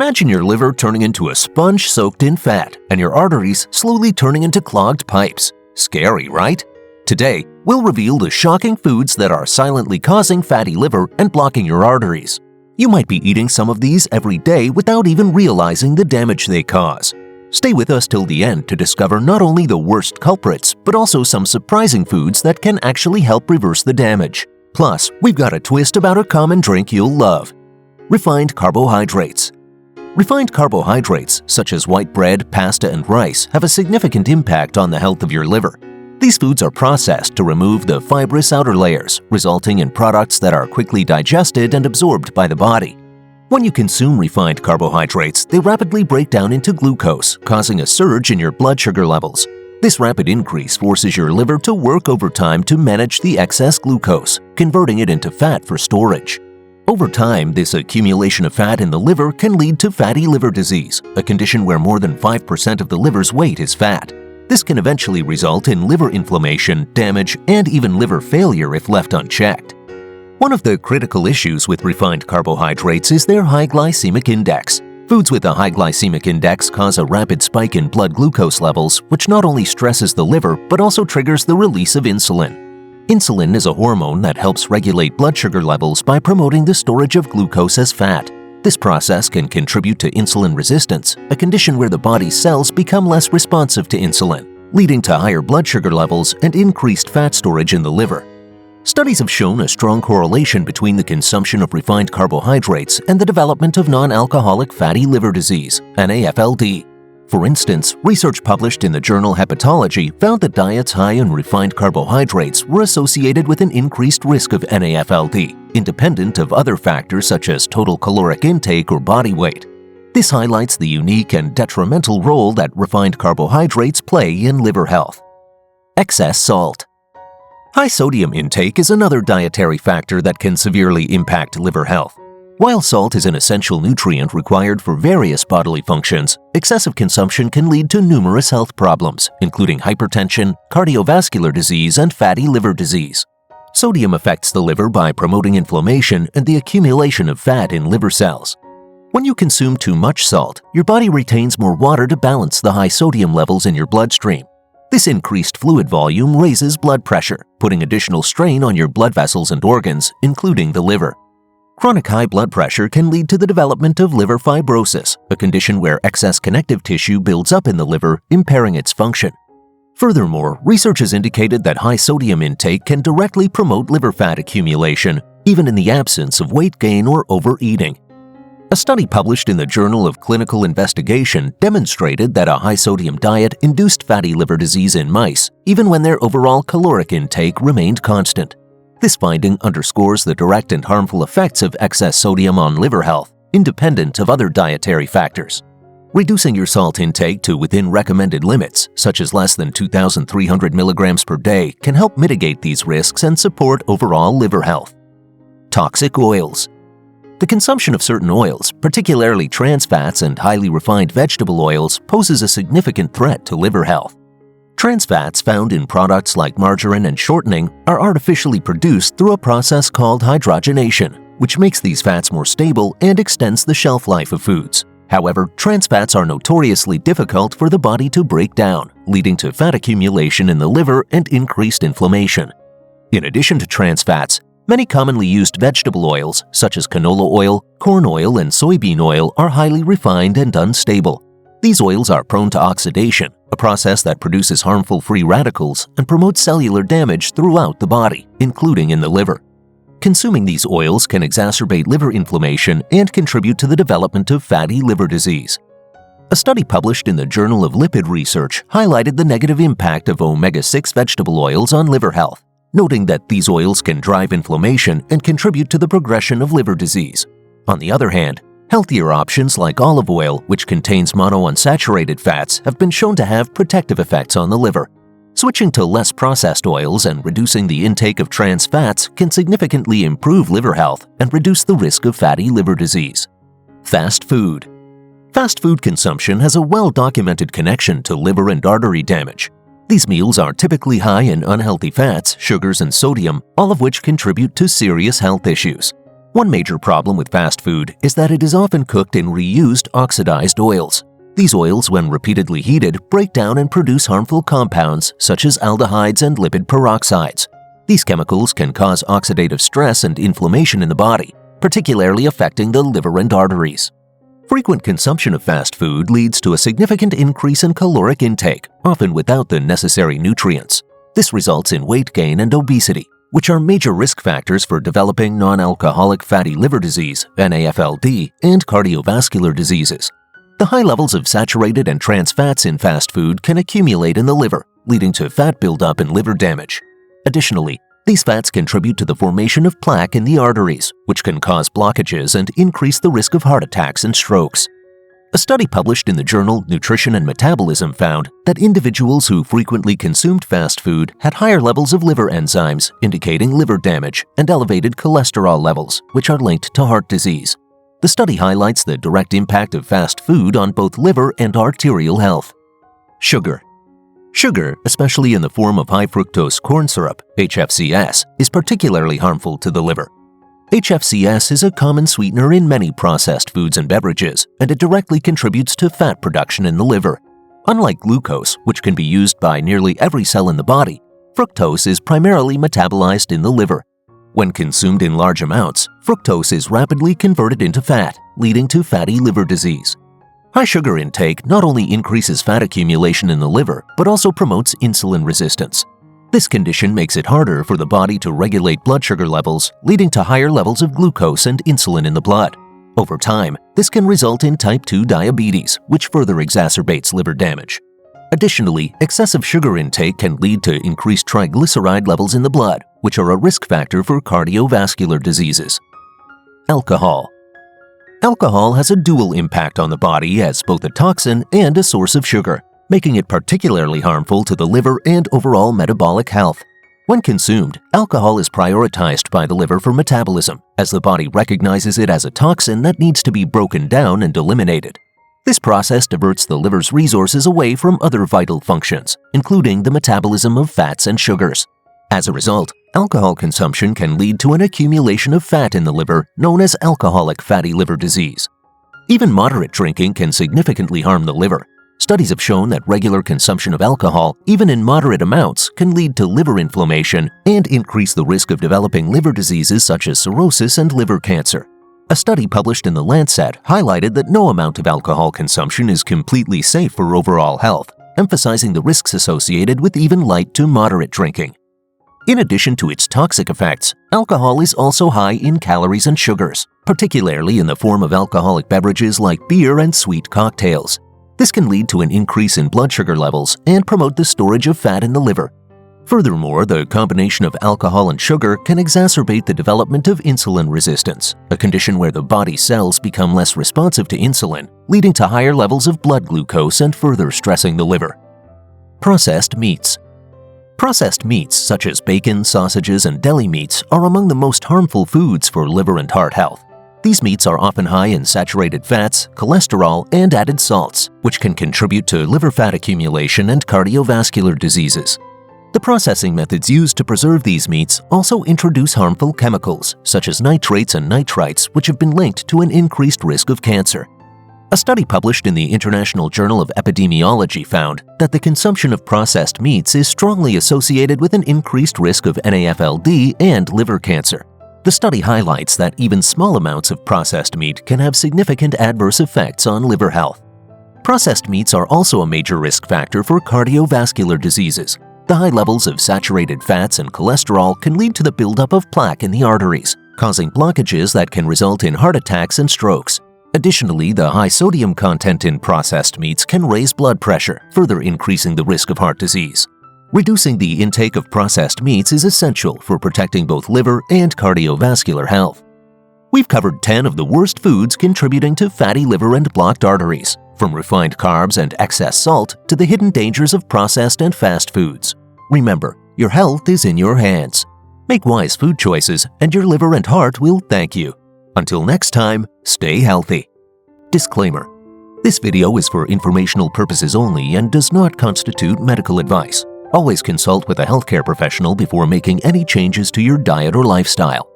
Imagine your liver turning into a sponge soaked in fat and your arteries slowly turning into clogged pipes. Scary, right? Today, we'll reveal the shocking foods that are silently causing fatty liver and blocking your arteries. You might be eating some of these every day without even realizing the damage they cause. Stay with us till the end to discover not only the worst culprits, but also some surprising foods that can actually help reverse the damage. Plus, we've got a twist about a common drink you'll love: refined carbohydrates. Refined carbohydrates, such as white bread, pasta, and rice, have a significant impact on the health of your liver. These foods are processed to remove the fibrous outer layers, resulting in products that are quickly digested and absorbed by the body. When you consume refined carbohydrates, they rapidly break down into glucose, causing a surge in your blood sugar levels. This rapid increase forces your liver to work overtime to manage the excess glucose, converting it into fat for storage. Over time, this accumulation of fat in the liver can lead to fatty liver disease, a condition where more than 5% of the liver's weight is fat. This can eventually result in liver inflammation, damage, and even liver failure if left unchecked. One of the critical issues with refined carbohydrates is their high glycemic index. Foods with a high glycemic index cause a rapid spike in blood glucose levels, which not only stresses the liver but also triggers the release of insulin. Insulin is a hormone that helps regulate blood sugar levels by promoting the storage of glucose as fat. This process can contribute to insulin resistance, a condition where the body's cells become less responsive to insulin, leading to higher blood sugar levels and increased fat storage in the liver. Studies have shown a strong correlation between the consumption of refined carbohydrates and the development of non-alcoholic fatty liver disease, NAFLD. For instance, research published in the journal Hepatology found that diets high in refined carbohydrates were associated with an increased risk of NAFLD, independent of other factors such as total caloric intake or body weight. This highlights the unique and detrimental role that refined carbohydrates play in liver health. Excess salt. High sodium intake is another dietary factor that can severely impact liver health. While salt is an essential nutrient required for various bodily functions, excessive consumption can lead to numerous health problems, including hypertension, cardiovascular disease, and fatty liver disease. Sodium affects the liver by promoting inflammation and the accumulation of fat in liver cells. When you consume too much salt, your body retains more water to balance the high sodium levels in your bloodstream. This increased fluid volume raises blood pressure, putting additional strain on your blood vessels and organs, including the liver. Chronic high blood pressure can lead to the development of liver fibrosis, a condition where excess connective tissue builds up in the liver, impairing its function. Furthermore, research has indicated that high sodium intake can directly promote liver fat accumulation, even in the absence of weight gain or overeating. A study published in the Journal of Clinical Investigation demonstrated that a high-sodium diet induced fatty liver disease in mice, even when their overall caloric intake remained constant. This finding underscores the direct and harmful effects of excess sodium on liver health, independent of other dietary factors. Reducing your salt intake to within recommended limits, such as less than 2,300 milligrams per day, can help mitigate these risks and support overall liver health. Toxic oils. The consumption of certain oils, particularly trans fats and highly refined vegetable oils, poses a significant threat to liver health. Trans fats found in products like margarine and shortening are artificially produced through a process called hydrogenation, which makes these fats more stable and extends the shelf life of foods. However, trans fats are notoriously difficult for the body to break down, leading to fat accumulation in the liver and increased inflammation. In addition to trans fats, many commonly used vegetable oils, such as canola oil, corn oil, and soybean oil, are highly refined and unstable. These oils are prone to oxidation, a process that produces harmful free radicals and promotes cellular damage throughout the body, including in the liver. Consuming these oils can exacerbate liver inflammation and contribute to the development of fatty liver disease. A study published in the Journal of Lipid Research highlighted the negative impact of omega-6 vegetable oils on liver health, noting that these oils can drive inflammation and contribute to the progression of liver disease. On the other hand, healthier options like olive oil, which contains monounsaturated fats, have been shown to have protective effects on the liver. Switching to less processed oils and reducing the intake of trans fats can significantly improve liver health and reduce the risk of fatty liver disease. Fast food. Fast food consumption has a well-documented connection to liver and artery damage. These meals are typically high in unhealthy fats, sugars, and sodium, all of which contribute to serious health issues. One major problem with fast food is that it is often cooked in reused oxidized oils. These oils, when repeatedly heated, break down and produce harmful compounds such as aldehydes and lipid peroxides. These chemicals can cause oxidative stress and inflammation in the body, particularly affecting the liver and arteries. Frequent consumption of fast food leads to a significant increase in caloric intake, often without the necessary nutrients. This results in weight gain and obesity, which are major risk factors for developing non-alcoholic fatty liver disease, NAFLD, and cardiovascular diseases. The high levels of saturated and trans fats in fast food can accumulate in the liver, leading to fat buildup and liver damage. Additionally, these fats contribute to the formation of plaque in the arteries, which can cause blockages and increase the risk of heart attacks and strokes. A study published in the journal Nutrition and Metabolism found that individuals who frequently consumed fast food had higher levels of liver enzymes, indicating liver damage, and elevated cholesterol levels, which are linked to heart disease. The study highlights the direct impact of fast food on both liver and arterial health. Sugar. Sugar, especially in the form of high-fructose corn syrup, HFCS, is particularly harmful to the liver. HFCS is a common sweetener in many processed foods and beverages, and it directly contributes to fat production in the liver. Unlike glucose, which can be used by nearly every cell in the body, fructose is primarily metabolized in the liver. When consumed in large amounts, fructose is rapidly converted into fat, leading to fatty liver disease. High sugar intake not only increases fat accumulation in the liver, but also promotes insulin resistance. This condition makes it harder for the body to regulate blood sugar levels, leading to higher levels of glucose and insulin in the blood. Over time, this can result in type 2 diabetes, which further exacerbates liver damage. Additionally, excessive sugar intake can lead to increased triglyceride levels in the blood, which are a risk factor for cardiovascular diseases. Alcohol. Alcohol has a dual impact on the body as both a toxin and a source of sugar, making it particularly harmful to the liver and overall metabolic health. When consumed, alcohol is prioritized by the liver for metabolism, as the body recognizes it as a toxin that needs to be broken down and eliminated. This process diverts the liver's resources away from other vital functions, including the metabolism of fats and sugars. As a result, alcohol consumption can lead to an accumulation of fat in the liver known as alcoholic fatty liver disease. Even moderate drinking can significantly harm the liver. Studies have shown that regular consumption of alcohol, even in moderate amounts, can lead to liver inflammation and increase the risk of developing liver diseases such as cirrhosis and liver cancer. A study published in The Lancet highlighted that no amount of alcohol consumption is completely safe for overall health, emphasizing the risks associated with even light to moderate drinking. In addition to its toxic effects, alcohol is also high in calories and sugars, particularly in the form of alcoholic beverages like beer and sweet cocktails. This can lead to an increase in blood sugar levels and promote the storage of fat in the liver. Furthermore, the combination of alcohol and sugar can exacerbate the development of insulin resistance, a condition where the body cells become less responsive to insulin, leading to higher levels of blood glucose and further stressing the liver. Processed meats. Processed meats such as bacon, sausages, and deli meats are among the most harmful foods for liver and heart health. These meats are often high in saturated fats, cholesterol, and added salts, which can contribute to liver fat accumulation and cardiovascular diseases. The processing methods used to preserve these meats also introduce harmful chemicals, such as nitrates and nitrites, which have been linked to an increased risk of cancer. A study published in the International Journal of Epidemiology found that the consumption of processed meats is strongly associated with an increased risk of NAFLD and liver cancer. The study highlights that even small amounts of processed meat can have significant adverse effects on liver health. Processed meats are also a major risk factor for cardiovascular diseases. The high levels of saturated fats and cholesterol can lead to the buildup of plaque in the arteries, causing blockages that can result in heart attacks and strokes. Additionally, the high sodium content in processed meats can raise blood pressure, further increasing the risk of heart disease. Reducing the intake of processed meats is essential for protecting both liver and cardiovascular health. We've covered 10 of the worst foods contributing to fatty liver and blocked arteries, from refined carbs and excess salt to the hidden dangers of processed and fast foods. Remember, your health is in your hands. Make wise food choices and your liver and heart will thank you. Until next time, stay healthy. Disclaimer: this video is for informational purposes only and does not constitute medical advice. Always consult with a healthcare professional before making any changes to your diet or lifestyle.